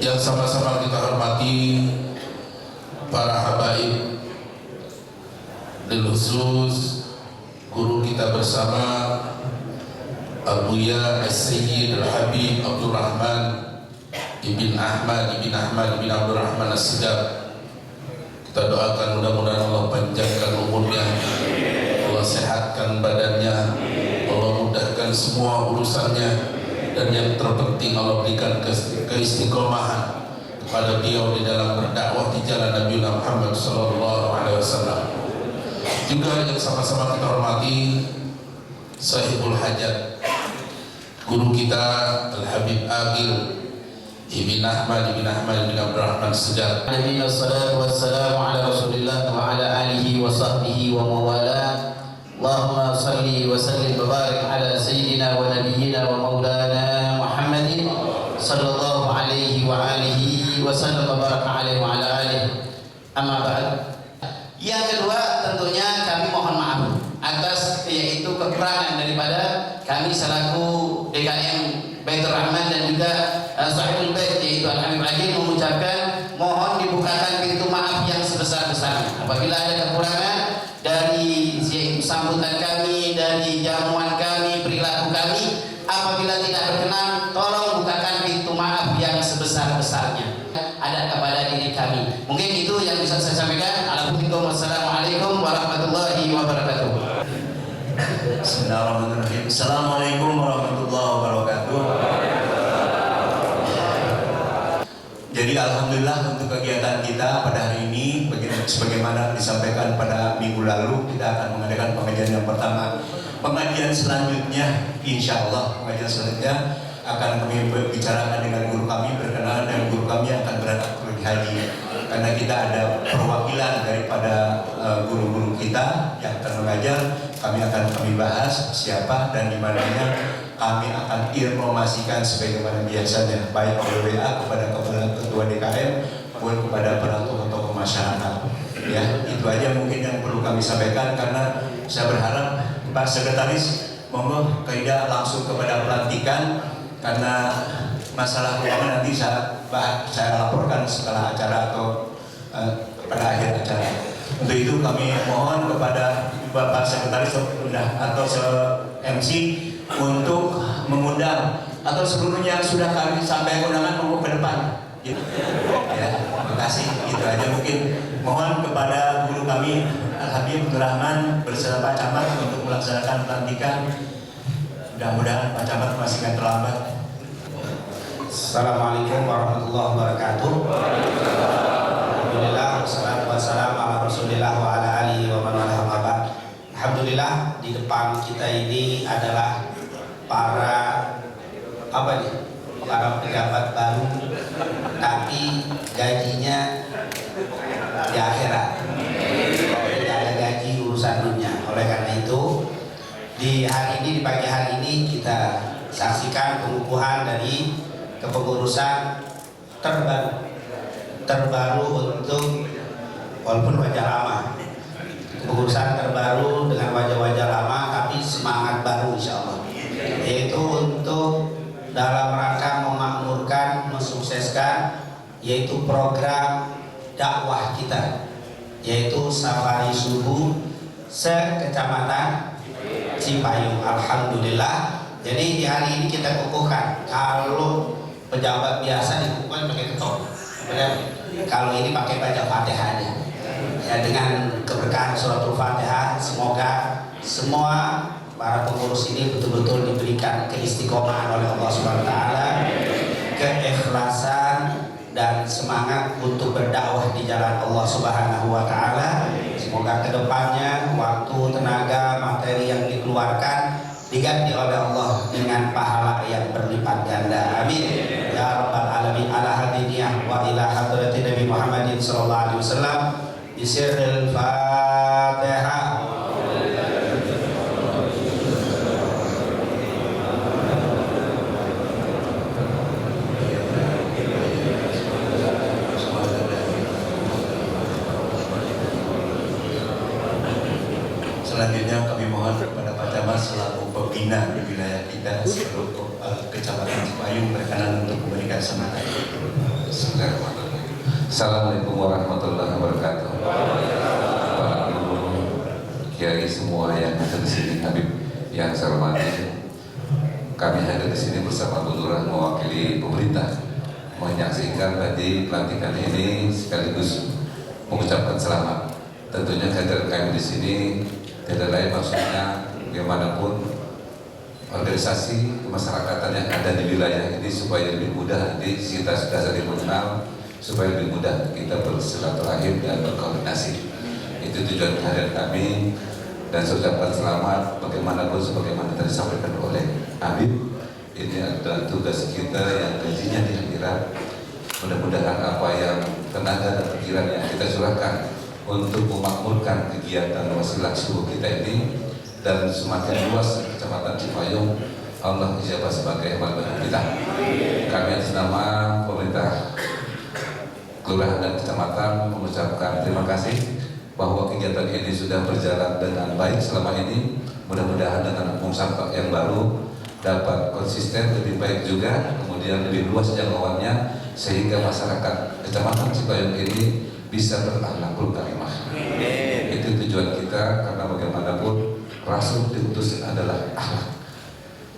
Yang sama-sama kita hormati para habaib, bil khusus guru kita bersama Al-Buya As-Sayyid Al-Habib Abdul Rahman Ibn Ahmad Ibn Abdul Rahman As-Segaf. Kita doakan mudah-mudahan Allah panjangkan umurnya, Allah sehatkan badannya, Allah mudahkan semua urusannya, dan yang terpenting Allah berikan keistiqomahan kepada beliau di dalam berdakwah di jalan Nabi Muhammad SAW. Juga yang sama-sama kita hormati Sahibul Hajat, guru kita Al-Habib Agil Ibn Ahmad Ibn Abdul Rahman As-Segaf. Wassalatu wassalamu ala Rasulillah wa ala alihi wa sahbihi wa mawala. Allahumma salli wa sallim wa barik ala sayyidina wa nabiyyina wa maulana Muhammadin sallallahu alaihi wa alihi wa sallam wa baraka alaihi wa ala alihi. Amma ba'd. Yang kedua, tentunya kami mohon maaf atas yaitu kekurangan daripada kami selaku DKM Baitur Rahman dan juga Sahibul Bait yaitu Al-Habib Agil mengucapkan mohon dibukakan pintu maaf yang sebesar-besarnya apabila ada kekurangan dari sambutan kami, dari jamuan kami, perilaku kami. Apabila tidak berkenan, tolong bukakan pintu maaf yang sebesar-besarnya ada kepada diri kami. Mungkin itu yang bisa saya sampaikan. Assalamualaikum warahmatullahi wabarakatuh. Bismillahirrahmanirrahim. Assalamualaikum warahmatullahi wabarakatuh. Jadi alhamdulillah untuk kegiatan kita pada hari ini sebagaimana disampaikan pada minggu lalu, kita akan mengadakan pengajian yang pertama. Pengajian selanjutnya insya Allah akan kami bicarakan dengan guru kami, berkenalan dan guru kami akan berangkat pergi haji. Karena kita ada perwakilan daripada guru-guru kita yang akan mengajar, kami bahas siapa dan di mananya. Kami akan informasikan sebagaimana biasanya, baik oleh WA kepada ketua DKM maupun kepada para tokoh-tokoh masyarakat. Ya, itu aja mungkin yang perlu kami sampaikan, karena saya berharap Pak Sekretaris monggo kaidah langsung kepada pelantikan, karena masalah keuangan nanti saya laporkan setelah acara atau pada akhir acara. Untuk itu kami mohon kepada Bapak Sekretaris atau MC untuk mengundang atau seluruhnya yang sudah kami sampaikan undangan monggo ke depan. Ya, terima kasih. Itu aja mungkin. Mohon kepada guru kami Al-Habib Abdul Rahman bersama Pak Camat untuk melaksanakan pelantikan. Mudah-mudahan Pak Camat masih akan terlambat. Assalamualaikum warahmatullahi wabarakatuh. Alhamdulillah wassalatu wassalamu ala Rasulillah wa ala alihi wa man wala. Alhamdulillah di depan kita ini adalah para para pejabat baru, tapi gajinya di akhirat. Tidak ada gaji urusan dunia. Oleh karena itu, di hari ini, di pagi hari ini kita saksikan pengukuhan dari kepengurusan terbaru untuk, walaupun wajah lama, kepengurusan terbaru dengan wajah-wajah lama tapi semangat baru insya Allah, yaitu untuk dalam rangka memakmurkan, mensukseskan yaitu program dakwah kita, yaitu safari subuh sekecamatan Cipayung. Alhamdulillah. Jadi di hari ini kita kukuhkan. Kalau pejabat biasa dikukuhkan pakai ketok, kalau ini pakai baca Fatihah aja. Ya, dengan keberkahan suratul Fatihah, semoga semua para pengurus ini betul-betul diberikan keistiqomahan oleh Allah Subhanahu wa taala, keikhlasan dan semangat untuk berdakwah di jalan Allah Subhanahu wa taala. Semoga kedepannya waktu, tenaga, materi yang dikeluarkan diganti oleh Allah dengan pahala yang berlipat ganda. Amin. Ya Rabbal Alamin. Ala hadiniyah wa ila hadratin Nabi Muhammadin sallallahu alaihi wasallam. Bisirril Fatihah. Selanjutnya kami mohon kepada Pak Camat selaku pembina di wilayah kita seluruh Kecamatan Cipayung berkenan untuk memberikan semangat. Bismillahirrahmanirrahim. Assalamualaikum warahmatullahi wabarakatuh. Para guru, kiai semua yang ada di sini, Habib yang saya hormati, kami hadir di sini bersama Bu Lurah mewakili pemerintah menyaksikan tadi pelantikan ini sekaligus mengucapkan selamat. Tentunya kehadiran kami di sini tidak lain maksudnya bagaimanapun organisasi kemasyarakatan yang ada di wilayah ini supaya lebih mudah, nanti kita sudah saling mengenal, supaya lebih mudah kita bersilaturahim dan berkoordinasi. Itu tujuan kehadiran kami, dan saya ucapkan selamat bagaimanapun sebagaimana tadi disampaikan oleh Habib. Ini adalah tugas kita yang gajinya di akhirat. Mudah-mudahan apa yang tenaga dan pikiran yang kita curahkan untuk memakmurkan kegiatan wasilah subuh kita ini dan semakin luas Kecamatan Cipayung, Allah ijabah sebagai amal baik kita. Kami atas nama pemerintah kelurahan dan kecamatan mengucapkan terima kasih bahwa kegiatan ini sudah berjalan dengan baik selama ini. Mudah-mudahan dengan sampah yang baru dapat konsisten lebih baik juga, kemudian lebih luas jangkauannya sehingga masyarakat Kecamatan Cipayung ini bisa berakhlakul karimah. Itu tujuan kita, karena bagaimanapun Rasul diutus adalah akhlak.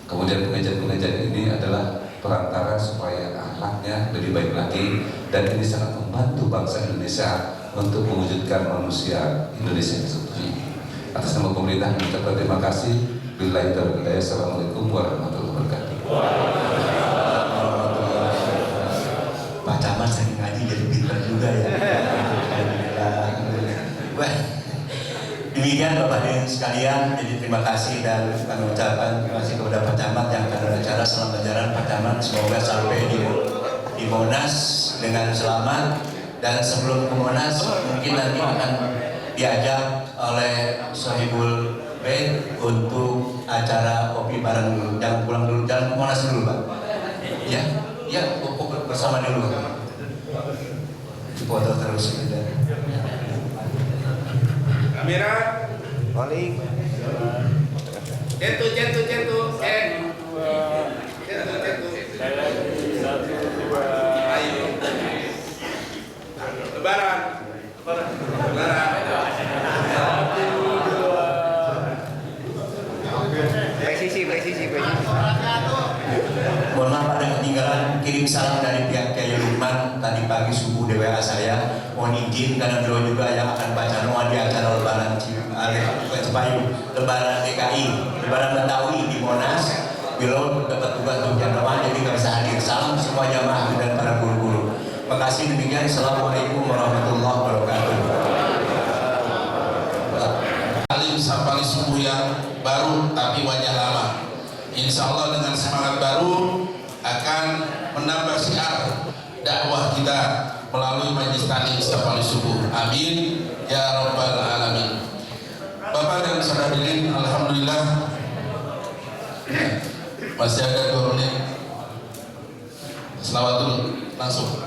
Kemudian pengajian-pengajian ini adalah perantara supaya akhlaknya lebih baik lagi, dan ini sangat membantu bangsa Indonesia untuk mewujudkan manusia Indonesia yang seutuhnya. Atas nama pemerintah mengucapkan terima kasih. Billahi taufiq wal hidayah. Assalamualaikum warahmatullahi wabarakatuh. Pak Camat sering ngaji jadi pintar juga ya. Demikian Bapak dan sekalian, jadi terima kasih dan kami ucapkan terima kasih kepada Pak Camat yang akan berbicara. Selamat berjalan Pak Camat, semoga sampai di Monas dengan selamat, dan sebelum ke Monas mungkin nanti akan diajak oleh Sohibul Bait untuk acara kopi bareng dulu. Jangan pulang dulu, jangan ke Monas dulu Pak. Ya, bersama dulu. Foto terus gitu. Kamera, rolling, jatuh, jatuh, ayo, lebaran, presisi. Mohon maaf ada ketinggalan, kirim salam dari pihak Kiai Lukman tadi pagi subuh di WA saya. Mohon izin karena beliau juga yang akan baca doa di acara lebaran Cipayung, lebaran DKI, lebaran Betawi di Monas. Beliau dapat tugas untuk doa, jadi nggak bisa hadir. Salam semua jamaah dan para guru-guru. Makasih, demikian. Assalamualaikum warahmatullahi wabarakatuh. Alim safari subuh yang baru tapi wajah lama. Insya Allah dengan semangat baru akan menambah syiar dakwah kita melalui majelis taklim setiap kali subuh. Amin ya rabbal alamin. Bapak dan saudara hadirin, alhamdulillah masih ada 2 menit. Selawat dulu langsung.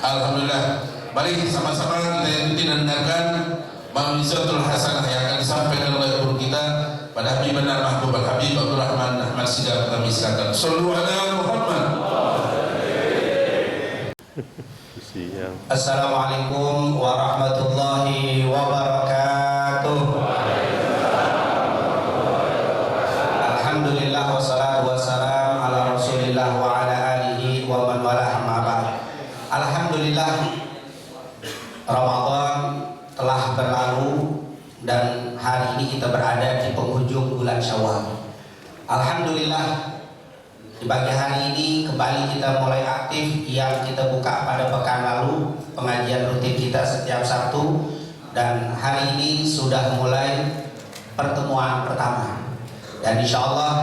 Alhamdulillah. Mari sama-sama kita ikuti dan dengarkan mau'izatul hasanah yang akan disampaikan oleh guru kita pada Habib benar Mahbub Al-Habib Abdurrahman Ahmad Sidar. Kami silakan. Shallu ala Muhammad. Assalamualaikum warahmatullahi wabarakatuh. Alhamdulillah wassalatu wassalam ala Rasulillah wa ala alihi wa man walah, amma ba'd. Alhamdulillah, Ramadan telah berlalu dan hari ini kita berada di penghujung bulan Syawal. Alhamdulillah, di pagi hari ini kembali kita mulai aktif yang kita buka pada pekan lalu, pengajian rutin kita setiap Sabtu, dan hari ini sudah mulai pertemuan pertama. Dan insya Allah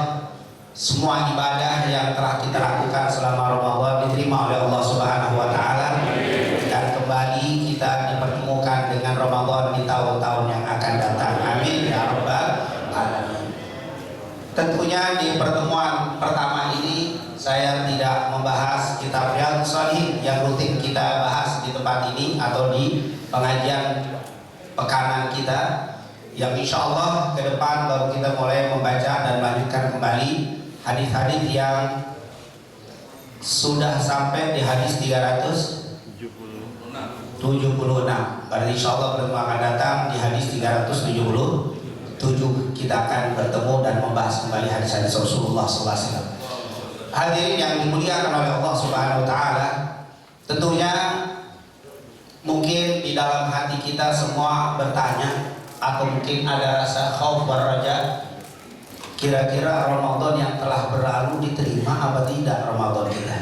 semua ibadah yang telah kita lakukan selama Ramadan diterima oleh Allah Subhanahu wa Ta'ala, dan kembali kita dipertemukan dengan Ramadan di tahun-tahun yang akan datang. Amin ya rabbal alamin. Tentunya di pertemuan pertama ini saya tidak membahas kitab Riyadhus Shalihin yang rutin kita bahas di tempat ini atau di pengajian pekanan kita, yang insya Allah ke depan baru kita mulai membaca dan melanjutkan kembali hadis-hadis yang sudah sampai di hadis 376. Berarti insya Allah pertemuan akan datang di hadis 377 kita akan bertemu dan membahas kembali hadis-hadis Rasulullah SAW. Hadirin yang dimuliakan oleh Allah Subhanahu wa Ta'ala, tentunya mungkin di dalam hati kita semua bertanya, atau mungkin ada rasa khauf waraja, kira-kira Ramadan yang telah berlalu diterima apa tidak Ramadan kita?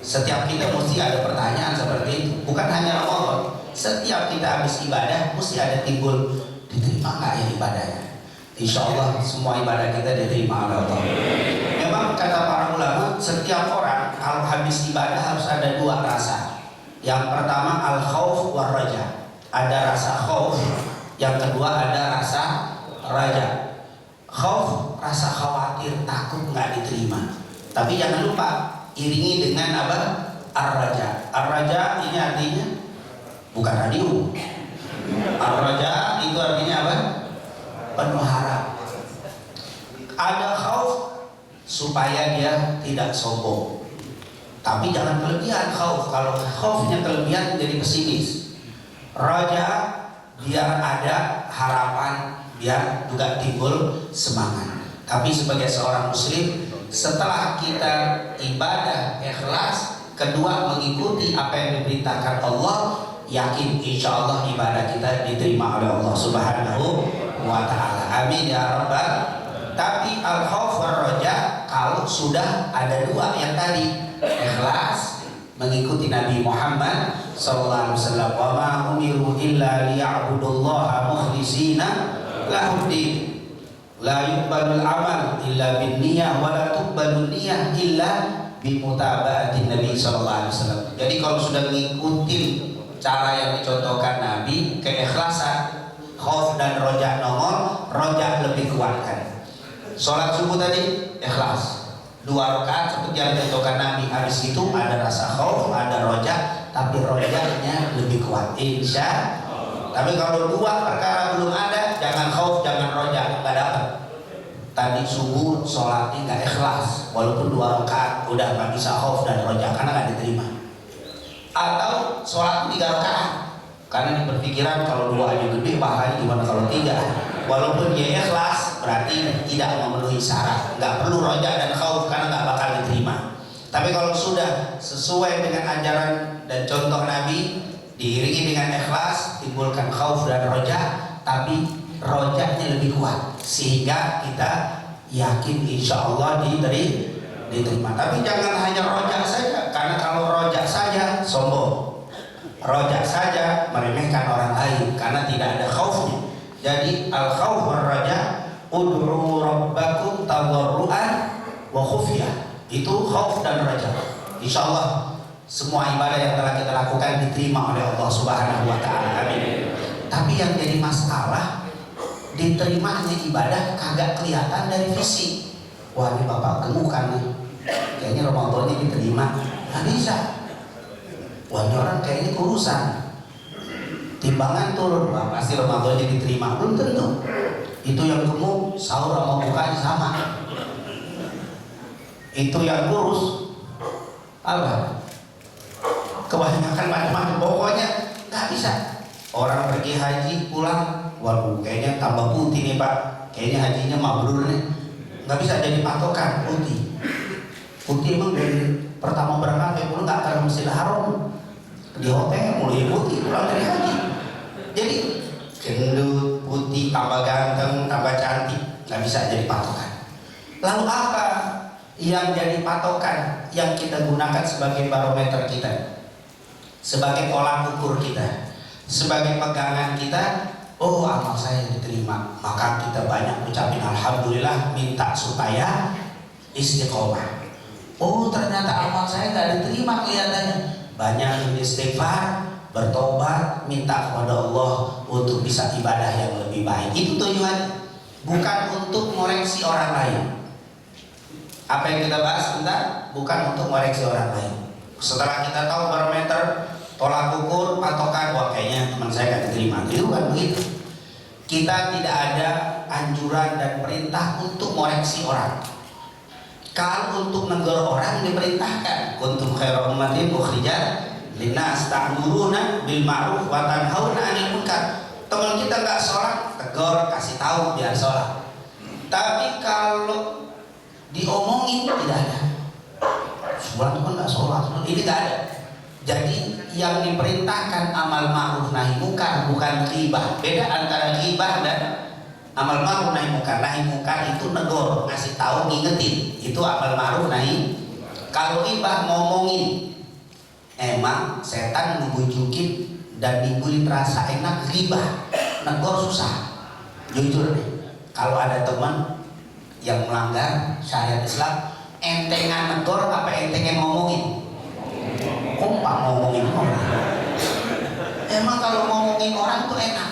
Setiap kita mesti ada pertanyaan seperti itu. Bukan hanya Ramadan, setiap kita habis ibadah mesti ada timbul, diterima nggak ya ibadahnya? Insya Allah semua ibadah kita diterima oleh Allah. Memang kata para ulama, setiap orang kalau habis ibadah harus ada 2 rasa. Yang pertama al-khauf war raja, ada rasa khauf. Yang kedua ada rasa raja. Khauf, rasa khawatir, takut nggak diterima. Tapi jangan lupa iringi dengan apa? Ar-raja. Ar-raja ini artinya bukan radio. Ar-raja itu artinya apa? Penuh harap. Ada khauf supaya dia tidak sombong. Tapi jangan kelebihan khauf. Kalau khaufnya kelebihan jadi pesimis. Raja biar ada harapan, biar juga timbul semangat. Tapi sebagai seorang muslim, setelah kita ibadah ikhlas, kedua mengikuti apa yang diperintahkan Allah, yakin insya Allah ibadah kita diterima oleh Allah Subhanahu wa Ta'ala. Amin ya rabbal. Tapi al-khauf war raja kalau sudah ada 2 yang tadi, ikhlas mengikuti Nabi Muhammad sallallahu alaihi wasallam, wa ma umiru illa liya'budullaha mukhlishina lahuddin, la yuqbalul amal illa bin niyyah wa la tuqbalun niyyah illa bi mutaba'atin Nabi sallallahu alaihi wasallam. Jadi kalau sudah mengikuti cara yang dicontohkan Nabi, keikhlasan, khauf dan roja nongol, roja lebih kuatkan. Sholat subuh tadi ikhlas 2 rakaat seperti yang dicontohkan Nabi. Habis itu ada rasa khauf, ada roja, tapi rojanya lebih kuat insya Allah. Tapi kalau 2 perkara belum ada, jangan khauf, jangan roja, nggak dapat. Tadi subuh sholatnya nggak ikhlas, walaupun 2 rakaat udah nggak bisa khauf dan roja karena nggak diterima. Atau sholat 3 rakaat karena di berpikiran kalau 2 aja gede, pahalanya gimana kalau 3? Walaupun dia ikhlas, berarti tidak memenuhi syarat, nggak perlu roja dan khauf karena nggak bakal diterima. Tapi kalau sudah sesuai dengan ajaran dan contoh Nabi, diiringi dengan ikhlas, timbulkan khauf dan roja, tapi rojanya lebih kuat sehingga kita yakin insya Allah diterima. Tapi jangan hanya roja saja, karena kalau roja saja sombong, roja saja meremehkan orang lain karena tidak ada khaufnya. Jadi al-khauf war raja, ud'u rabbakum tadarruan wa khufiyah. Itu khauf dan raja. Insya Allah semua ibadah yang telah kita lakukan diterima oleh Allah Subhanahu wa Ta'ala. Amin. Tapi yang jadi masalah, diterimanya ibadah kagak kelihatan dari fisik. Wah, ini bapak gemukan nih, kayaknya Ramadannya diterima. Nggak bisa. Wah, ini orang kayaknya kurusan, timbangan turun, wah pasti Ramadannya diterima. Belum tentu. Itu yang gemuk sahur sama buka sama. Itu yang kurus apa? Kebanyakan macam-macam. Pokoknya nggak bisa. Orang pergi haji pulang, waduh kayaknya tambah putih nih pak, kayaknya hajinya mabrur nih. Nggak bisa jadi patokan putih. Putih emang dari pertama berangkat sampai pulang nggak akan Masjidil Haram, di hotel mulai putih pulang dari haji. Jadi gendut, putih, tambah ganteng, tambah cantik, nggak bisa jadi patokan. Lalu apa yang jadi patokan yang kita gunakan sebagai barometer kita, sebagai tolak ukur kita, sebagai pegangan kita? Oh, amal saya diterima, maka kita banyak ucapin alhamdulillah, minta supaya istiqomah. Oh, ternyata amal saya nggak diterima kelihatannya, banyak istighfar, bertobat, minta kepada Allah untuk bisa ibadah yang lebih baik. Itu tujuannya, bukan untuk mengoreksi orang lain. Apa yang kita bahas sebentar, bukan untuk mengoreksi orang lain. Setelah kita tahu barometer, tolak ukur, patokan, wah kayaknya teman saya nggak diterima. Itu kan begitu. Kita tidak ada anjuran dan perintah untuk mengoreksi orang. Kalau untuk menegur orang diperintahkan, kuntum khairu ummatin ukhrijat linnas ta'muruna bil ma'ruf wa tanhauna 'anil munkar. Teman kita nggak sholat, tegur, kasih tahu biar sholat. Tapi kalau diomongin tidak ada. Sebulan teman nggak sholat, ini nggak ada. Jadi yang diperintahkan amal ma'ruf nahi munkar, bukan ghibah. Beda antara ghibah dan amal ma'ruf nahi munkar. Nahi munkar itu negor, ngasih tahu, ngingetin. Itu amal ma'ruf nahi. Kalau ghibah ngomongin, emang setan ngebujukin dan dibully rasa enak ghibah. Negor susah. Jujur deh, kalau ada teman yang melanggar syariat Islam, entengan negor apa entengan ngomongin? Kompak ngomongin orang. Emang kalau ngomongin orang itu enak.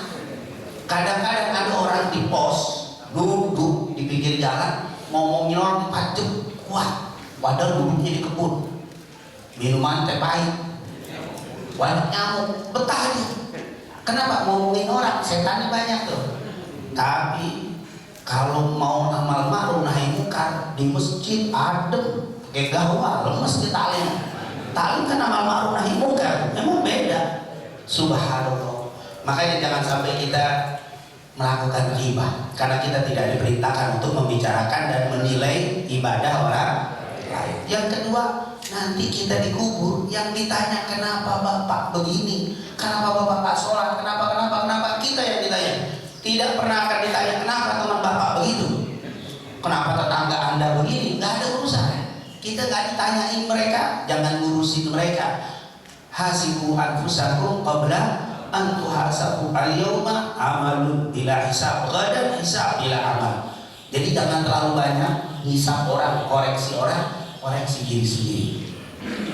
Kadang-kadang ada orang di pos duduk di pinggir jalan ngomongin orang 4 jam, wah, padahal duduknya di kebun, minuman teh pahit, banyak nyamuk, betah aja. Kenapa? Ngomongin orang, setannya banyak tuh. Tapi kalau mau amal ma'ruf nahi munkar di masjid adem, kayak gawal, lemes di talim. Talim kan amal ma'ruf nahi munkar, emang beda. Subhanallah. Makanya jangan sampai kita melakukan ghibah, karena kita tidak diperintahkan untuk membicarakan dan menilai ibadah orang lain. Yang kedua, nanti kita dikubur, yang ditanya kenapa bapak begini, kenapa bapak tak sholat, kenapa kita yang ditanya. Tidak pernah akan ditanya kenapa teman bapak begitu, kenapa tetangga anda begini, nggak ada urusan. Kita nggak ditanyain mereka, jangan ngurusin mereka. Hasibu anfusakum qabla an tuhasabu al-yawma amalun bila hisab, ghadan hisab bila amal. Jadi jangan terlalu banyak hisab orang, koreksi diri sendiri.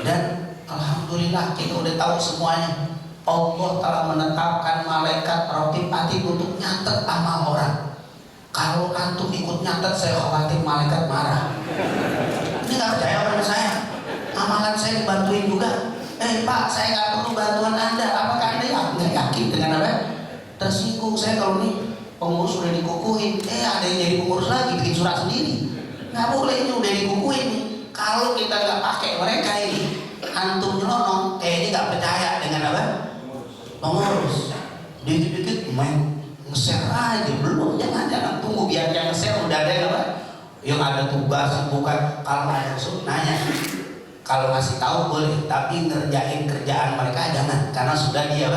Dan alhamdulillah kita udah tahu semuanya. Allah telah menetapkan malaikat raqib atid untuk nyatet amal orang. Kalau antum ikut nyatet, saya khawatir malaikat marah. Ini nggak percaya sama saya, amalan saya dibantuin juga. Pak, saya nggak perlu bantuan anda. Apakah anda nggak yakin dengan apa? Tersinggung saya kalau nih pengurus sudah dikukuhin. Ada yang jadi pengurus lagi, bikin surat sendiri. Nggak boleh, ini udah dikukuhin nih. Kalau kita nggak pakai mereka ini, antum nyelonong, ini nggak percaya dengan apa? Pengurus. Dikit-dikit main nge-share aja, belum, jangan tunggu biar yang nge-share udah ada apa? Yang ada tugas, bukan. Kalau ada suruh nanya, kalau ngasih tahu boleh, tapi ngerjain kerjaan mereka jangan, karena sudah dia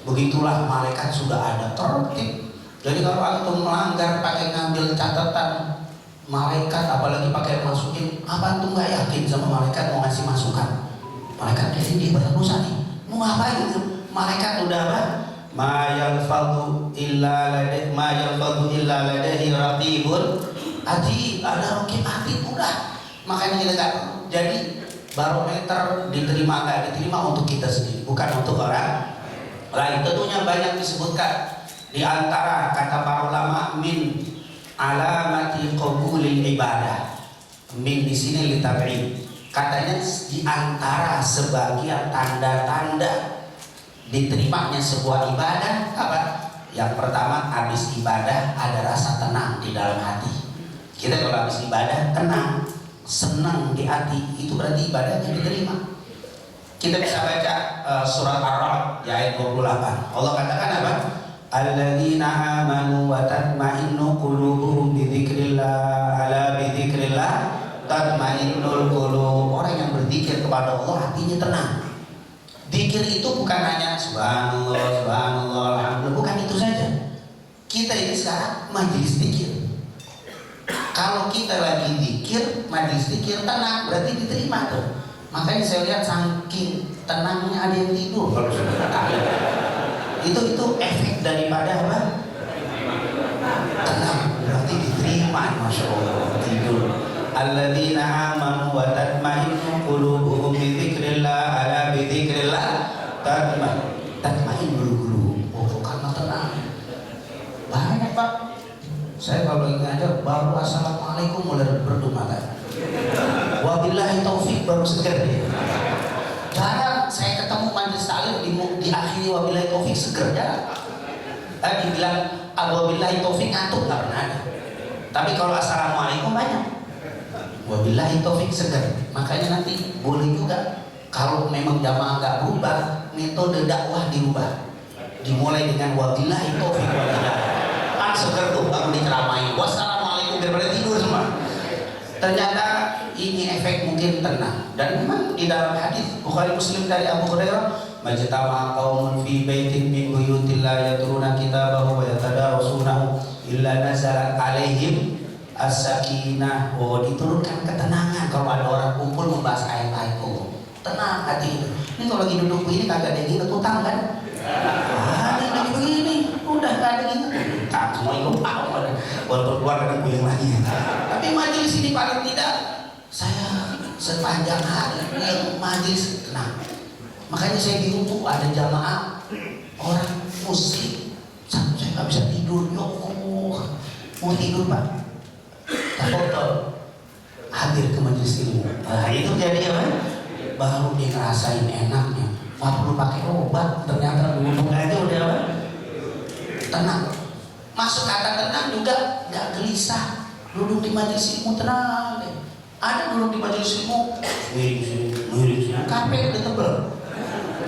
begitulah malaikat sudah ada tertib. Jadi kalau antum melanggar pakai ngambil catatan malaikat, apalagi pakai masukin, apa antum nggak yakin sama malaikat mau ngasih masukan? Malaikat dia banyak dosa nih, mau ngapain itu? Malaikat udah apa? Ma yalfadhu illa ladaihi raqibun Hati ada rokib hati udah. Makanya kita nggak jadi barometer diterima nggak diterima untuk kita sendiri, bukan untuk orang lain. Tentunya banyak disebutkan di antara kata para ulama min alamati qabulil ibadah. Min di sini litab'id. Katanya di antara sebagian tanda-tanda diterimanya sebuah ibadah apa? Yang pertama, habis ibadah ada rasa tenang di dalam hati. Kita kalau habis ibadah tenang, senang di hati, itu berarti ibadahnya diterima. Kita bisa baca surat Ar-Ra'd ayat 28. Allah katakan apa? Alladzina amanu wa tatma'innu qulubuhum bi dzikrillah, ala bi dzikrillah tatma'innul qulub. Orang yang berzikir kepada Allah hatinya tenang. Zikir itu bukan hanya subhanallah, subhanallah, alhamdulillah, bukan itu saja. Kita ini sekarang majelis zikir. Kalau kita lagi zikir, majelis zikir tenang, berarti diterima tuh. Makanya saya lihat saking tenangnya ada yang tidur kalau saudara tahu. Itu efek daripada apa? Tenang, berarti diterima, masya Allah, tidur. Alladzina amanu wa tatma'innu qulubuhum bi dzikrillah, ala bi dzikrillah tatma'innul qulub. Oh, karena tenang. Banyak Pak. Saya kalau lagi ngajar baru assalamualaikum mulai berdua mata. Wabillahi taufik baru seger dia. Jarang saya ketemu majelis taklim diakhiri wabillahi taufik seger jarang. Dibilang wabillahi taufik ngantuk nggak pernah ada. Tapi kalau assalamualaikum banyak. Wabillahi taufik seger. Makanya nanti boleh juga kalau memang jamaah nggak berubah, metode dakwah dirubah. Dimulai dengan wabillahi taufik wabillahi. Seger tuh baru diceramai wassalamualaikum daripada tidur semua. Ternyata ini efek mungkin tenang. Dan memang di dalam hadis Bukhari Muslim dari Abu Hurairah, majtama qaumun fi baitin min buyutillah yatruna kitabahu wa yatadarasunahu illa nazalat alaihim as-sakinah. Oh, diturunkan ketenangan kalau ada orang kumpul membahas ayat-ayat Allah. Tenang hati. Ini kalau lagi duduk begini kagak ada yang ingat utang kan? Ini lagi begini udah gak ada gitu. Tak semua lupa walaupun keluar dengan yang lagi. Tapi majelis ini paling tidak saya sepanjang hari yang majelis tenang. Makanya saya bingung tuh ada jamaah orang muslim, saya nggak bisa tidur. Ya Allah, mau tidur Pak, tafadhol hadir ke majelis ilmu. Nah itu jadi apa? Baru dia ngerasain enaknya. Nggak perlu pakai obat, ternyata duduk aja udah apa? Tenang. Masuk kata tenang juga nggak gelisah. Duduk di majelis ilmu tenang deh. Ada duduk di majelis ilmu miring sini, karpet udah tebel.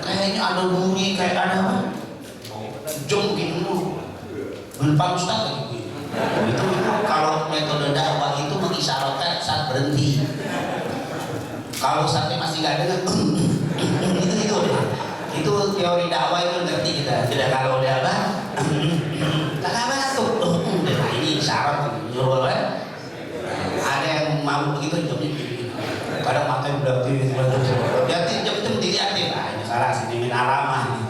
Kayaknya ada bunyi kayak ada apa? Jom begini dulu. Belum Ustaz lagi begini. Itu kalau metode dakwah itu mengisyaratkan saat berhenti. Kalau sampai masih nggak dengar, itu teori dakwah itu ngerti kita. Tidak kalau udah apa? Kakak batuk. Nah ini syarat nyuruh kan? Ada yang mau begitu jawabnya. Kadang matanya udah jadi jam dilihatin. Nah ini salah sini min alamah.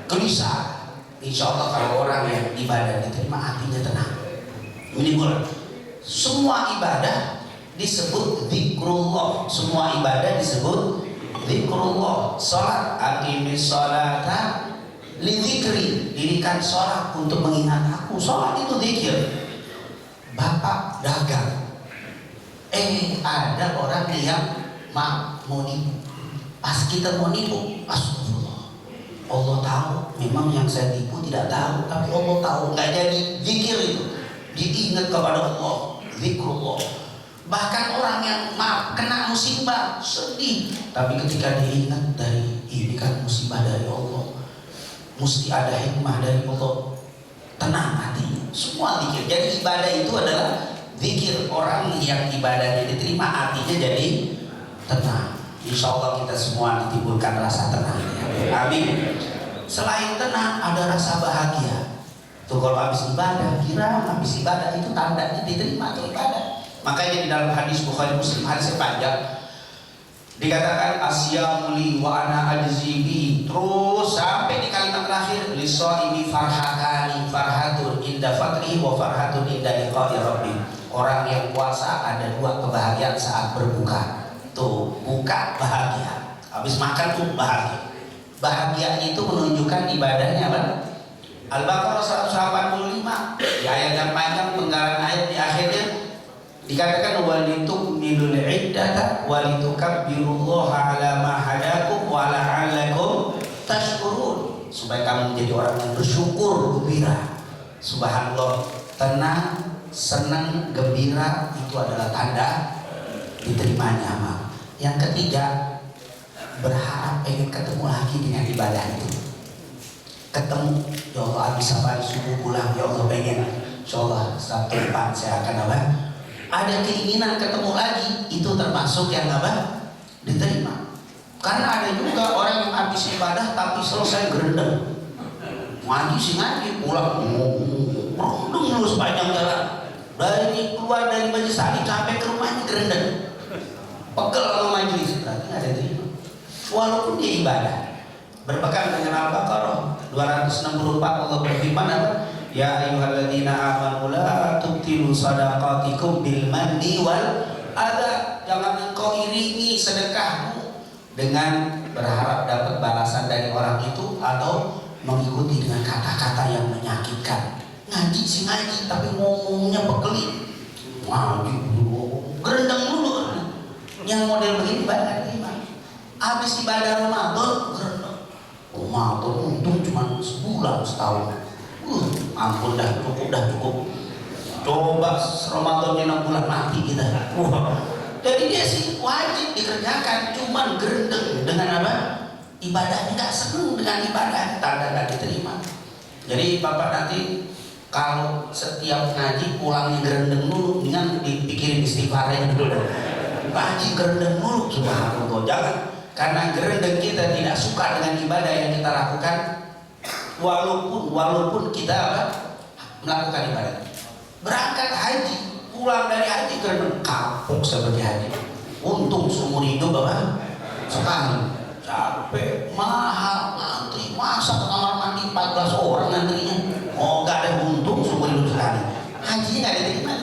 Gelisah. Insya Allah kalau orang yang ibadah diterima hatinya tenang. Minimal semua ibadah disebut zikrullah. Semua ibadah disebut zikrullah. Salat, aqimis sholata lidzikri, dirikan sholat untuk mengingat aku. Sholat itu zikir. Bapak dagang, ada orang yang mau nipu. Pas kita mau nipu, astagfirullah, Allah tahu memang yang saya tipu tidak tahu, tapi Allah tahu. Nggak jadi zikir itu, diingat kepada Allah, zikrullah. Bahkan orang yang kena musibah sedih, tapi ketika diingat dari ini kan musibah dari Allah, mesti ada hikmah dari Allah, tenang hati. Semua zikir. Jadi ibadah itu adalah zikir. Orang yang ibadahnya diterima hatinya jadi tenang. Insya Allah kita semua ditimbulkan rasa tenang. Amin. Selain tenang ada rasa bahagia. Tuh kalau habis ibadah, kira habis ibadah itu tandanya diterima atau ibadah. Makanya di dalam hadis Bukhari Muslim, hadis panjang, dikatakan asyamu li wa ana ajzi bi. Terus sampai di kalimat terakhir, lisaimi farhatani, farhatun inda fatrihi wa farhatun inda liqa'i rabbi. Orang yang puasa ada 2 kebahagiaan saat berbuka. Tuh, buka bahagia, habis makan tuh bahagia. Bahagia itu menunjukkan ibadahnya apa? Al-Baqarah 185 di ayat yang panjang, penggalan ayat di akhirnya dikatakan walitukmilul iddata walitukabbirullaha ala ma hadakum wa la'allakum tashkurun, supaya kamu menjadi orang yang bersyukur, gembira. Subhanallah, tenang, senang, gembira itu adalah tanda diterimanya amal. Yang ketiga, berharap pengen ketemu lagi dengan ibadah itu. Ketemu, ya Allah habis safari subuh pulang, ya Allah pengen, insya Allah Sabtu depan saya akan apa? Ada keinginan ketemu lagi, itu termasuk yang apa? Diterima. Karena ada juga orang yang habis ibadah tapi selesai gerendeng. Ngaji sih ngaji, pulang merundung dulu sepanjang jalan. Dari keluar dari majelis tadi sampai ke rumahnya gerendeng. Pegel sama majelis, berarti nggak ada terima. Walaupun dia ibadah. Berpegang dengan Al-Baqarah 264 Allah berfirman apa? Ya ayyuhalladzina amanu la tubtilu shadaqatikum bil manni wal adha. Jangan engkau iringi sedekahmu dengan berharap dapat balasan dari orang itu atau mengikuti dengan kata-kata yang menyakitkan. Ngaji sih ngaji tapi ngomongnya pekelin. Ngaji dulu, gerendeng dulu. Yang model begini banyak terima. Habis ibadah Ramadan gerendeng. Ramadan untung cuma sebulan setahun. Ampun dah cukup. Coba Ramadannya 6 bulan mati kita. Jadi dia sih wajib dikerjakan, cuman gerendeng dengan apa? Ibadahnya nggak seneng dengan ibadah, tanda nggak diterima. Jadi Bapak nanti kalau setiap ngaji pulangnya gerendeng dulu, dengan dipikirin istighfarnya dulu. Ngaji gerendeng dulu, subhanallah, jangan. Karena gerendeng kita tidak suka dengan ibadah yang kita lakukan, walaupun kita apa? Melakukan ibadah. Berangkat haji, pulang dari haji gerendeng, kapok seperti haji. Untung seumur hidup apa? Sekali. Capek, mahal, ngantri, masa ke kamar mandi 14 orang ngantrinya. Oh, gak ada untung seumur hidup sekali. Hajinya gak diterima.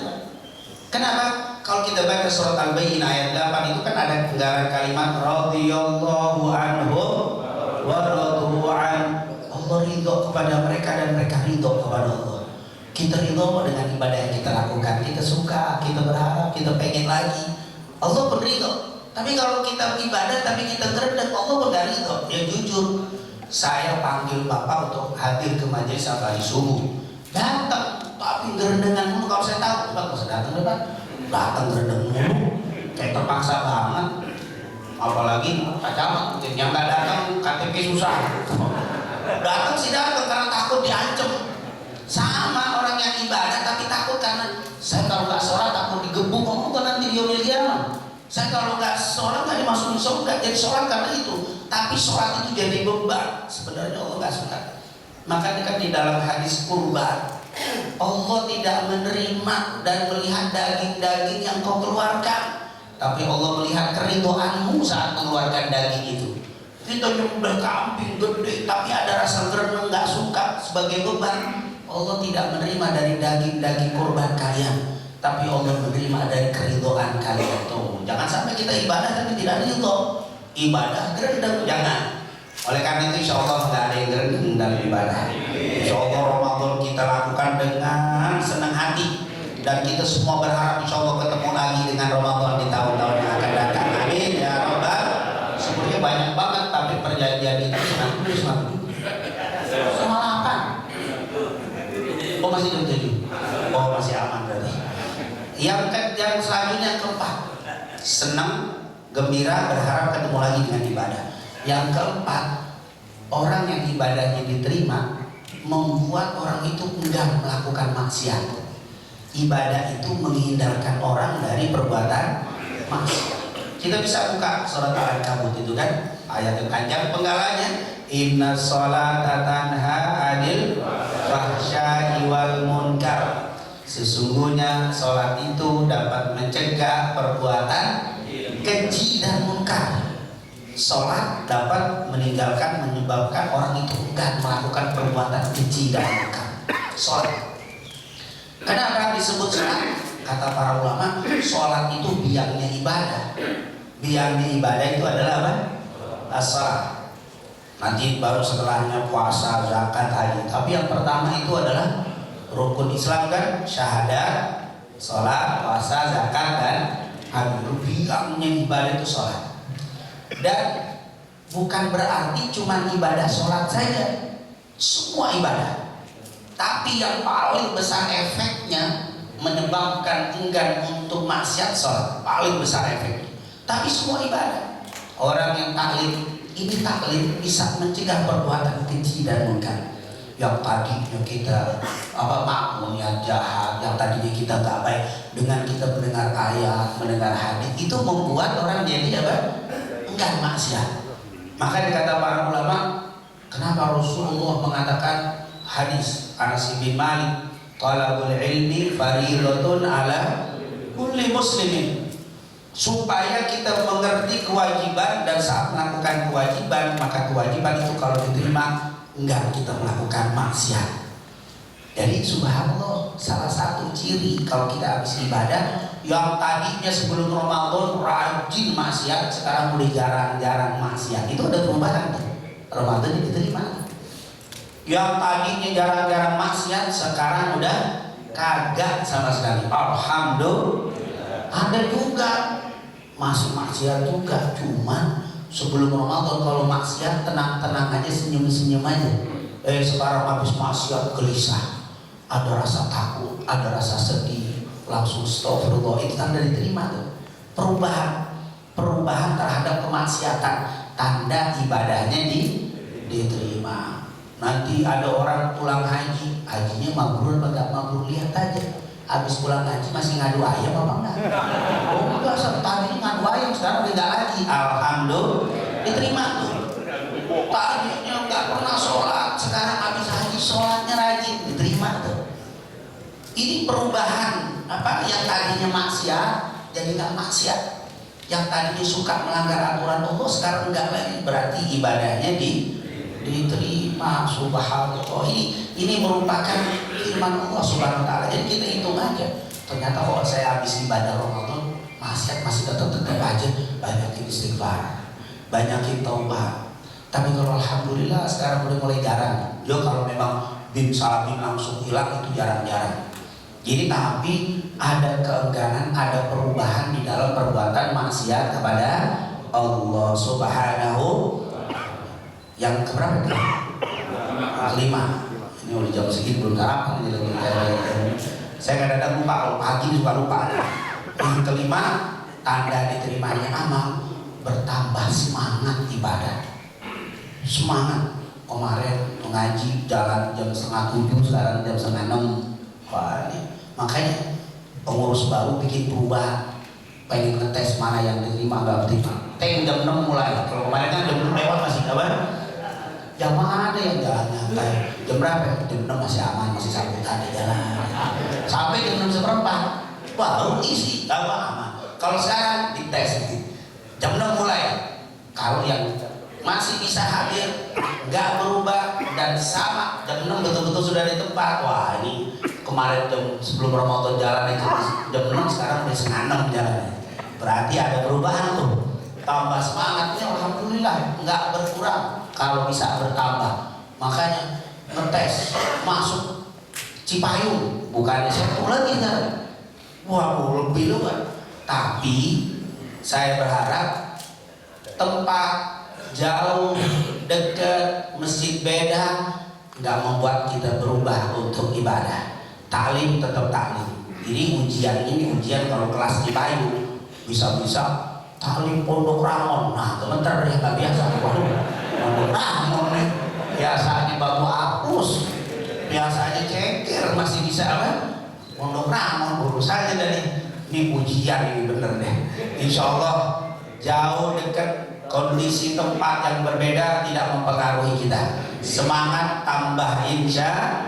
Kenapa? Kalau kita baca surat Al-Bayyinah ayat 8 itu kan ada penggalan kalimat radhiyallahu anhum wa radu an. Allah ridho kepada mereka dan mereka ridho kepada Allah. Kita ridho dengan ibadah yang kita lakukan, kita suka, kita berharap, kita pengen lagi. Allah pun ridho. Tapi kalau kita ibadah tapi kita gerendeng, Allah pun gak ridho. Ya jujur, saya panggil Bapak untuk hadir ke majelis safari subuh, datang tapi gerendengan mulu. Kalau saya tahu Bapak bisa datang depan, datang gerendeng mulu, kayak terpaksa banget. Apalagi Pak Camat yang nggak datang KTP susah. Datang sih datang karena takut diancam. Sama orang yang ibadah tapi takut karena saya kalau nggak sholat takut digebuk, kamu kan nanti di yaumil qiyamah. Saya kalau nggak sholat nggak dimasukin surga, jadi sholat karena itu. Tapi sholat itu jadi beban. Sebenarnya Allah nggak suka. Makanya kan di dalam hadis kurban, Allah tidak menerima dan melihat daging-daging yang kau keluarkan, tapi Allah melihat keridhoanmu saat mengeluarkan daging itu. Kita nyembelih kambing gede, tapi ada rasa gereneng, nggak suka sebagai beban. Allah tidak menerima dari daging-daging kurban kalian, tapi Allah menerima dari keridhoan kalian. Tuh, jangan sampai kita ibadah tapi tidak ridho. Ibadah gerendeng, jangan. Oleh karena itu insya Allah nggak ada yang gerendeng dalam ibadah. Insya Allah Ramadan kita lakukan dengan senang hati, dan kita semua berharap insya Allah ketemu lagi dengan Ramadan di tahun-tahun yang akan datang. Amin ya Rabbal. Sebenarnya banyak banget, tapi perjanjian itu 90 sama 8. Oh masih 7. Oh masih aman berarti. Yang selanjutnya keempat, senang, gembira, berharap ketemu lagi dengan ibadah. Yang keempat, orang yang ibadahnya diterima membuat orang itu enggan melakukan maksiat. Ibadah itu menghindarkan orang dari perbuatan maksiat. Kita bisa buka surat Al-Ankabut itu kan, ayat yang panjang penggalanya, inna sholata tanha 'anil fahsya'i wal munkar. Sesungguhnya sholat itu dapat mencegah perbuatan keji dan munkar. Sholat dapat menyebabkan orang itu enggan melakukan perbuatan keji dan munkar. Sholat. Kenapa disebut sholat? kata para ulama, sholat itu biangnya ibadah. Biangnya ibadah itu adalah apa? As-salat. Nanti baru setelahnya puasa, zakat, haji. Tapi yang pertama itu adalah rukun Islam kan, syahadat, sholat, puasa, zakat, dan haji. Biangnya ibadah itu sholat. Dan bukan berarti cuma ibadah sholat saja, semua ibadah. Tapi yang paling besar efeknya menyebabkan enggan untuk maksiat sholat, paling besar efeknya. Tapi semua ibadah. Orang yang taklim, ini taklim bisa mencegah perbuatan keji dan munkar. Yang tadinya kita makmum yang jahat, yang tadinya kita gak baik, dengan kita mendengar ayat, mendengar hadis, itu membuat orang jadi apa? Enggan maksiat. Maka dikata para ulama, kenapa Rasulullah mengatakan hadis Anas bin Malik, talabul ilmi fariidatun ala kulli muslimin, supaya kita mengerti kewajiban, dan saat melakukan kewajiban, maka kewajiban itu kalau diterima enggak kita melakukan maksiat. Jadi subhanallah, salah satu ciri kalau kita habis ibadah, yang tadinya sebelum Ramadan rajin maksiat, sekarang mulai jarang-jarang maksiat, itu ada perubahan. Ramadan diterima. Yang tadinya jarang-jarang maksiat, sekarang udah kagak sama sekali. Alhamdulillah. Ada juga masih maksiat juga, cuman sebelum Ramadan kalau maksiat tenang-tenang aja, senyum-senyum aja. Sekarang habis maksiat gelisah, ada rasa takut, ada rasa sedih, langsung astagfirullah. Itu tanda diterima tuh. Perubahan terhadap kemaksiatan, tanda ibadahnya diterima. Nanti ada orang pulang haji, hajinya mabrur apa enggak mabrur, lihat aja. Habis pulang haji masih ngadu ayam apa enggak? Oh enggak, tadi ngadu ayam, sekarang tidak lagi. Alhamdulillah, diterima tuh. Tadinya enggak pernah sholat, sekarang habis haji sholatnya rajin, diterima tuh. Ini perubahan apa? Yang tadinya maksiat jadi enggak maksiat. Yang tadinya suka melanggar aturan Allah sekarang enggak lagi, berarti ibadahnya diterima. Subhanallah, ini merupakan firman Allah Subhanahu wa taala. Jadi kita hitung aja, ternyata kalau saya habis ibadah Ramadan maksiat masih tetap aja, banyakin istighfar, banyakin taubat. Tapi kalau alhamdulillah sekarang udah mulai jarang. Kalau memang bim salah bim langsung hilang itu jarang-jarang. Jadi tapi ada keengganan, ada perubahan di dalam perbuatan maksiat kepada Allah Subhanahu. Yang keberapa nih? Kelima. Ini udah jam segini belum sarapan ini lagi. Saya kadang-kadang lupa, kalau pagi suka lupa. Yang kelima, tanda diterimanya amal, bertambah semangat ibadah. Semangat. Kemarin mengaji jalan jam 6:30, sekarang jam 6:30. Wah, ini makanya pengurus baru bikin perubahan, pengen ngetes mana yang diterima nggak diterima. Jam 6 mulai. Kalau kemarin kan jam 6 lewat masih kabar. Jam mana ada yang jalan nyantai? Jam berapa? Jam 6 masih aman, masih sampai ada jalan. Sampai jam 6:15 baru isi, aman. Kalau sekarang dites jam 6 mulai. Kalau yang masih bisa hadir, nggak berubah dan sama jam 6 betul-betul sudah di tempat. Wah, ini kemarin jam sebelum Ramadan jalan itu jam 6, sekarang udah setengah 6 jalan. Berarti ada perubahan tuh. Tambah semangatnya, alhamdulillah, nggak berkurang, kalau bisa bertambah. Makanya ngetes masuk Cipayung, bukannya satu lagi kan? Wah, lebih luar. Tapi saya berharap tempat jauh, dekat, masjid beda, nggak membuat kita berubah untuk ibadah. Taklim tetap taklim. Ini ujian kalau kelas Cipayung bisa-bisa taklim Pondok Rangon. Nah, sebentar ya nggak biasa. Waduh, Pondok Rangon nih. Biasanya baru hapus, biasanya cengker, masih bisa apa? Pondok Rangon, urus saja dari ini ujian ini bener deh. Insya Allah jauh dekat, kondisi tempat yang berbeda tidak mempengaruhi kita. Semangat tambah insya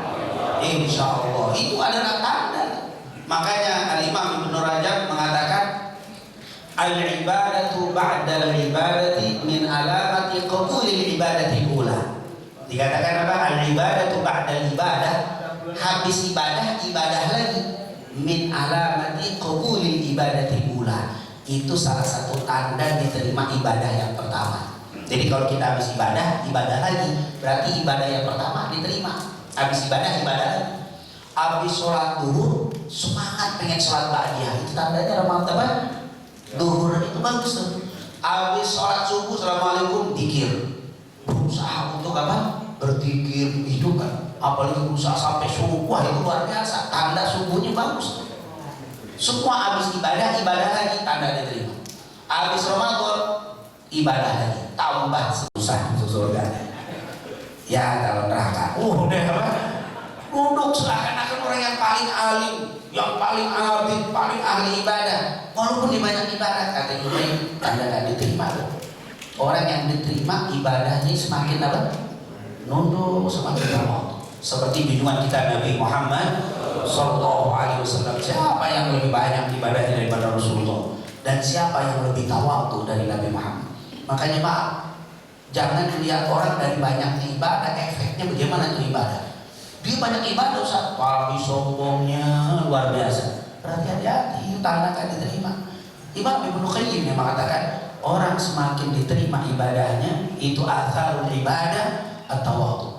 Allah. Itu adalah tanda. Makanya Al-Imam Ibnu Rajab mengatakan al-ibadatu ba'dal ibadati min alamati qabulil ibadati ula. Dikatakan apa? Al-ibadatu ba'dal ibadah, habis ibadah lagi. min alamati qabulil ibadati ula. Itu salah satu tanda diterima ibadah yang pertama. Jadi kalau kita habis ibadah lagi, berarti ibadah yang pertama diterima. Habis ibadah lagi. Habis sholat duhur semangat pengen sholat ba'diyah, itu tandanya Ramadan apa? Duhur itu bagus tuh. Habis sholat subuh assalamualaikum dikir, berusaha untuk apa? Berzikir itu kan, apalagi berusaha sampai subuh, wah itu luar biasa, tanda subuhnya bagus. Semua habis ibadah lagi, tanda diterima. Habis Ramadan ibadah lagi, tambah susah surga. Ya kalau neraka, udah apa? Duduk seakan-akan orang yang paling alim, yang paling abid, paling ahli ibadah. Walaupun di banyak ibadah, kata Junaid, tanda gak diterima loh. Orang yang diterima ibadahnya semakin apa? Nunduk, semakin lama. Seperti junjungan kita Nabi Muhammad Sallallahu Alaihi Wasallam. Siapa yang lebih banyak ibadahnya daripada Rasulullah? Dan siapa yang lebih tawadhu dari Nabi Muhammad? Makanya maaf, jangan lihat orang dari banyaknya ibadah, efeknya bagaimana itu ibadah. Dia banyak ibadah Ustaz, tapi sombongnya luar biasa. Berarti hati-hati, itu tanda kan diterima. Imam Ibnu Qayyim yang mengatakan orang semakin diterima ibadahnya itu atharul ibadah atau waktu.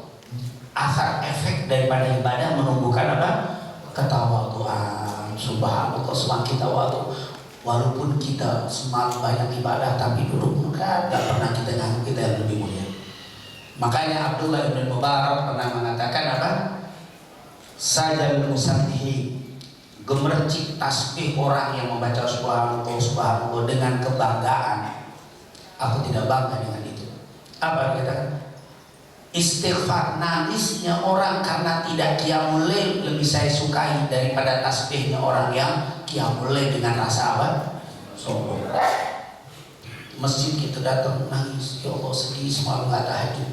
Asar efek daripada ibadah menumbuhkan apa? Ketawaduan. Subhanallah, semakin tawadu. Walaupun kita semakin banyak ibadah tapi duduk enggak pernah kita ngaku kita yang lebih mulia. Makanya Abdullah bin Mubarak pernah mengatakan apa? Sajal musabbihi, gemercik tasbih orang yang membaca subhanallah dengan kebanggaan. Aku tidak bangga dengan itu. Apa dikatakan? Istighfar, nangisnya orang karena tidak qiyamul lail lebih saya sukai daripada tasbihnya orang yang qiyamul lail dengan rasa apa? Sombong. Masjid kita datang nangis, ya Allah sedih semalam nggak tahajud.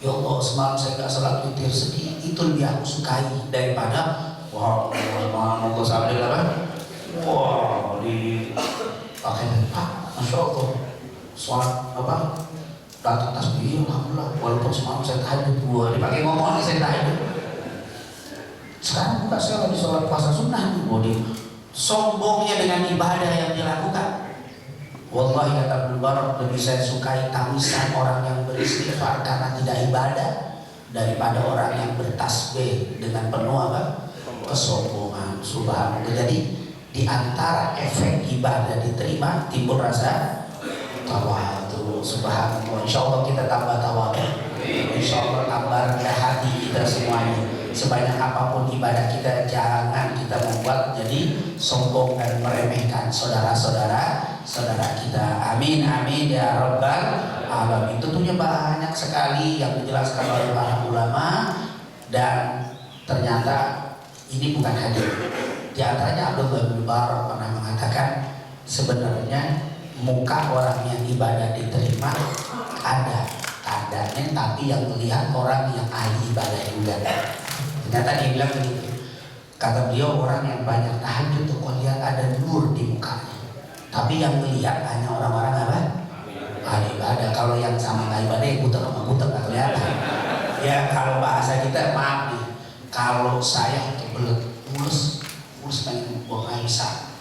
Ya Allah semalam saya nggak salat witir, sedih. Itu lebih aku sukai daripada wah Allah sampai apa? Wah di pakai Pak, masya Allah sholat apa? Datang tasbih, alhamdulillah. Walaupun semalam saya tahajud, gua dipakai ngomong nih saya tahajud. Sekarang bukan saya lagi sholat puasa sunnah, bodi sombongnya dengan ibadah yang dilakukan. Wallahi kata Ibnu Mubarak, lebih saya sukai tangisan orang yang beristighfar karena tidak ibadah daripada orang yang bertasbih dengan penuh apa? Kesombongan. Subhanallah. Jadi di antara efek ibadah diterima timbul rasa tawadhu. Subhanallah. Insyaallah kita tambah tawadhu. Insyaallah tambah rendah hati kita semuanya. Sebanyak apapun ibadah kita, jangan kita membuat jadi sombong dan meremehkan saudara-saudara kita. Amin amin ya rabbal alamin. Tentunya banyak sekali yang dijelaskan oleh para ulama dan ternyata ini bukan hadir. Di antaranya Abdullah bin Mubarak pernah mengatakan sebenarnya muka orang yang ibadah diterima ada tandanya, tapi yang melihat orang yang ahli ibadah juga. Ternyata dia bilang begitu. Kata beliau, orang yang banyak tahajud tuh kau lihat ada nur di mukanya, tapi yang melihat hanya orang-orang apa? Ahli ibadah. Kalau yang sama nggak ibadah, buta sama buta nggak kelihatan. Ya kalau bahasa kita maaf nih, kalau saya kebelet mulus pengen buang air besar,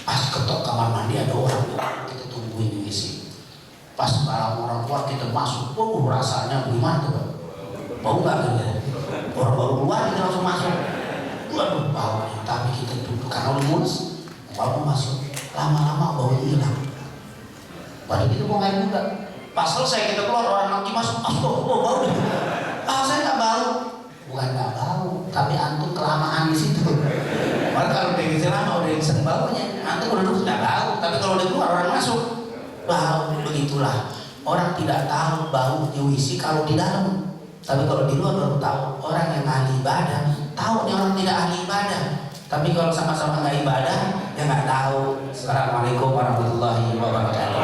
pas ketok kamar mandi ada orang kita tungguin di WC. Pas orang keluar kita masuk, rasanya gimana tuh? Bau nggak gitu? Orang baru keluar kita langsung masuk. Waduh baunya, tapi kita duduk karena udah mulus, baru masuk. Lama-lama baunya hilang. Padahal kita mau ngalir juga. Pas selesai kita keluar orang lagi masuk, bau deh. Saya nggak bau. Bukan nggak bau, tapi antum kelamaan di situ. Padahal kalau udah gitu lama udah sering baunya, antum udah duduk nggak bau. Tapi kalau udah keluar orang masuk, bau. Begitulah. Orang tidak tahu baunya WC kalau di dalam. Tapi kalau di luar baru tahu. Orang yang ahli ibadah tahu nih orang tidak ahli ibadah. Tapi kalau sama-sama nggak ibadah, ya nggak tahu. Assalamualaikum warahmatullahi wabarakatuh.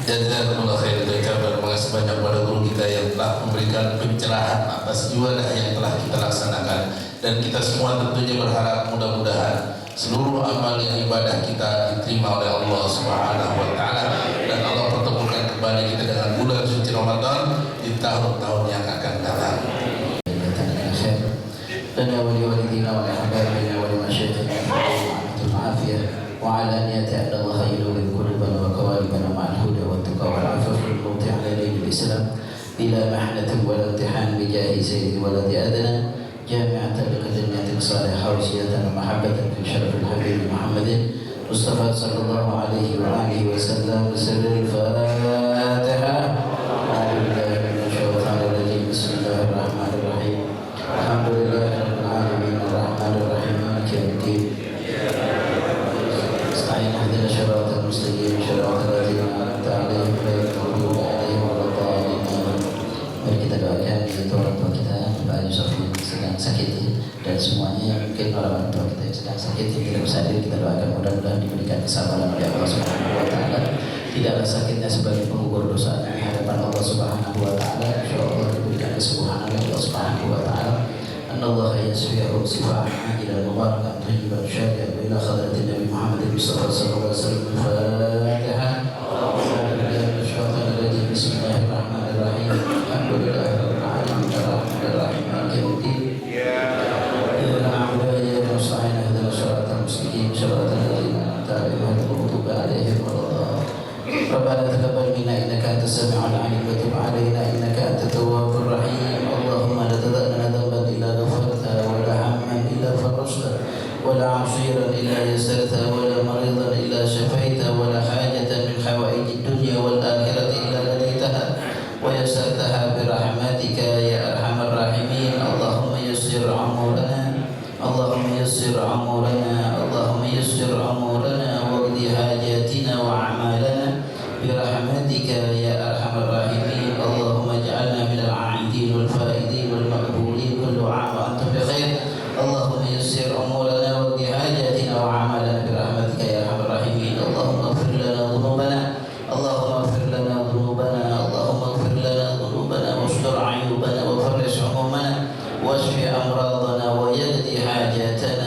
Jazakumullah khairan. Terima kasih banyak kepada guru kita yang telah memberikan pencerahan atas ibadah yang telah kita laksanakan. Dan kita semua tentunya berharap mudah-mudahan seluruh amal yang ibadah kita diterima oleh Allah Subhanahu wa taala dan Allah pertemukan kembali kita dengan bulan suci Ramadan di tahun-tahun yang akan datang. وعلانية أن الله ينور قلوبنا وقوالبنا مع الهدى والتقى والعفاف والموت على دين الإسلام بلا محنة ولا امتحان بجاه سيد ولد أدنى جامعة لقدمية صالحة وسيادة ومحبة في شرف الحبيب محمد مصطفى صلى الله عليه وآله وسلم. بسر الفاتحة. أعوذ بالله من الشيطان الرجيم. بسم الله الرحمن الرحيم. الحمد لله رب العالمين الرحمن الرحيم مالك يوم الدين. استعين اهدنا الصراط المستقيم صراط الذين أنعمت عليهم غير المغضوب عليهم ولا الضالين. Mari kita doakan yaitu orang tua kita Pak Yusuf yang sedang sakit dan semuanya mungkin orang tua kita yang sedang sakit yang tidak bisa hadir, kita doakan mudah-mudahan diberikan kesabaran oleh Allah Subhanahu wa taala. Tidaklah sakitnya sebagai pengukur dosa di hadapan Allah Subhanahu wa taala. Insyaallah diberikan kesembuhan oleh Allah Subhanahu wa taala. Anallahu yasfi'u sifa'an ajilan mubarakan thayyiban syafi'an ila hadratin Nabi Muhammad Mustafa sallallahu alaihi wasallam. Al-Fatihah. Bismillahirrahmanirrahim. Alhamdulillahirabbil alamin arrahmanir rahim maliki yaumiddin. Iyyaka na'budu wa iyyaka nasta'in ihdinas siratal mustaqim siratal ladzina an'amta 'alaihim ghairil maghdubi 'alaihim waladdallin. Rabbana taqabbal minna innaka antas sami'ul 'alim wa tub 'alaina innaka antat tawwabur rahim. Allahumma la tada' lana dhanban illa ghafartahu wa la hamman illa farajtahu wa la 'asiran illa yassartahu wa la maridan illa shafaitahu wa la hajatan min hawaijid dunya wal akhirati illa qadaitaha wa yassartaha bi rahmatika ya arhamar rahimin. Allahumma yassir amurana, Allahumma yassir amurana, Allahumma yassir amurana waqdi hajatina wa a'malana bi rahmatika ya arhamar rahimin. Allahumma ij'alna minal 'aidin wal faidin wal maqbulin kullu 'am wa antum bi khair. Allahumma yassir amurana waqdi hajatina wa a'malana bi rahmatika ya arhamar rahimin. Allahumma ighfir lana dhunubana, Allahumma ighfir lana dhunubana, Allahumma ighfir lana dhunubana wastur 'uyubana wa farrij 'umumana washfi amradana wa yaqdi hajatana